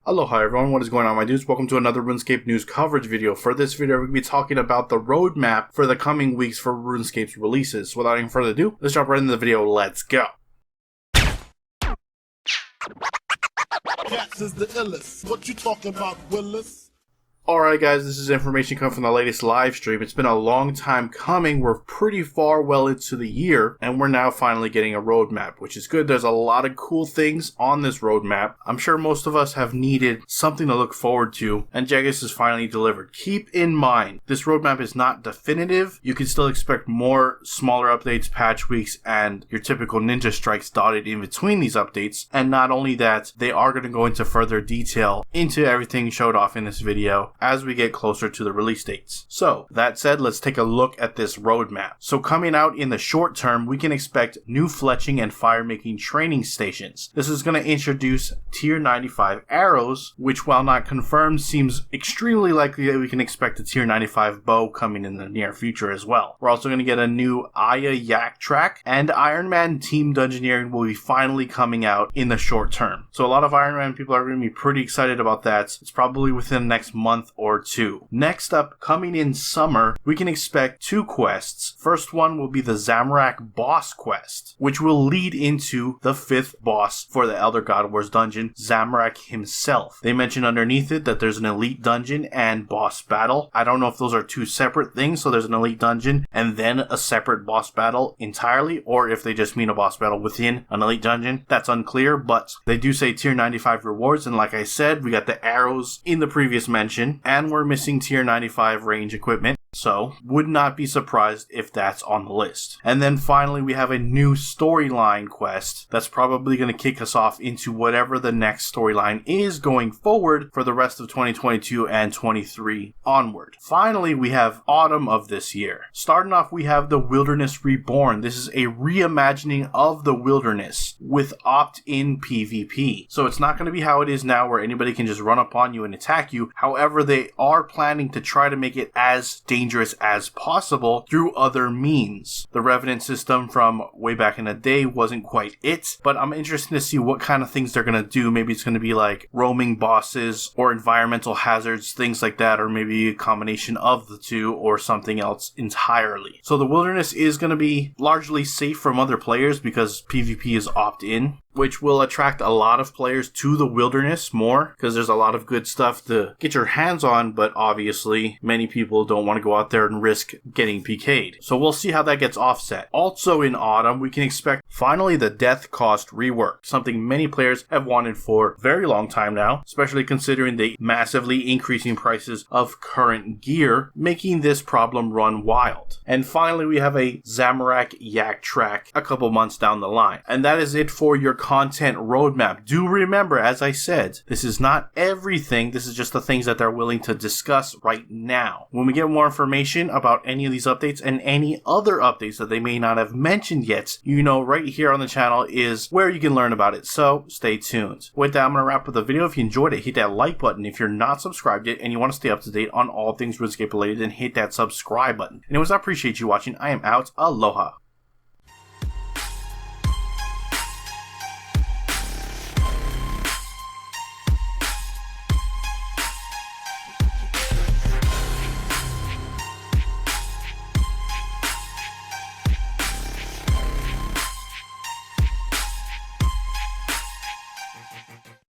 Aloha everyone, what is going on my dudes? Welcome to another RuneScape news coverage video. For this video, we're going to be talking about the roadmap for the coming weeks for RuneScape's releases. So without any further ado, let's jump right into the video. Let's go! Jagex is the illest. What you talking about, Willis? Alright guys, this is information coming from the latest live stream. It's been a long time coming. We're pretty far well into the year, and we're now finally getting a roadmap, which is good. There's a lot of cool things on this roadmap. I'm sure most of us have needed something to look forward to, and Jagex has finally delivered. Keep in mind, this roadmap is not definitive. You can still expect more smaller updates, patch weeks, and your typical ninja strikes dotted in between these updates. And not only that, they are going to go into further detail into everything showed off in this video as we get closer to the release dates. So, that said, let's take a look at this roadmap. So coming out in the short term, we can expect new fletching and fire making training stations. This is going to introduce tier 95 arrows, which while not confirmed, seems extremely likely that we can expect a tier 95 bow coming in the near future as well. We're also going to get a new Aya Yak track, and Iron Man Team Dungeoneering will be finally coming out in the short term. So a lot of Iron Man people are going to be pretty excited about that. It's probably within the next month or two. Next up, coming in summer, we can expect two quests. First one will be the ZAMORAK boss quest, which will lead into the 5th boss for the Elder God Wars dungeon, ZAMORAK himself. They mention underneath it that there's an elite dungeon and boss battle. I don't know if those are two separate things, so there's an elite dungeon and then a separate boss battle entirely, or if they just mean a boss battle within an elite dungeon. That's unclear, but they do say tier 95 rewards, and like I said, we got the arrows in the previous mention, and we're missing tier 95 range equipment, so would not be surprised if that's on the list. And then finally, we have a new storyline quest that's probably going to kick us off into whatever the next storyline is going forward for the rest of 2022 and 23 onward. Finally, we have autumn of this year. Starting off, we have the Wilderness Reborn. This is a reimagining of the wilderness with opt-in PvP. So it's not going to be how it is now where anybody can just run upon you and attack you. However, they are planning to try to make it as dangerous as possible through other means. The Revenant system from way back in the day wasn't quite it, but I'm interested to see what kind of things they're going to do. Maybe it's going to be like roaming bosses or environmental hazards, things like that, or maybe a combination of the two or something else entirely. So the wilderness is going to be largely safe from other players because PvP is opt-in, which will attract a lot of players to the wilderness more because there's a lot of good stuff to get your hands on, but obviously many people don't want to go out there and risk getting PK'd. So we'll see how that gets offset. Also in autumn, we can expect finally the death cost rework, something many players have wanted for a very long time now, especially considering the massively increasing prices of current gear, making this problem run wild. And finally, we have a ZAMORAK Yak track a couple months down the line. And that is it for your content roadmap. Do remember, as I said, this is not everything. This is just the things that they're willing to discuss right now. When we get more information about any of these updates and any other updates that they may not have mentioned yet, you know, right here on the channel is where you can learn about it. So stay tuned. With that, I'm going to wrap up the video. If you enjoyed it, hit that like button. If you're not subscribed yet and you want to stay up to date on all things RuneScape related, then hit that subscribe button. Anyways, I appreciate you watching. I am out. Aloha.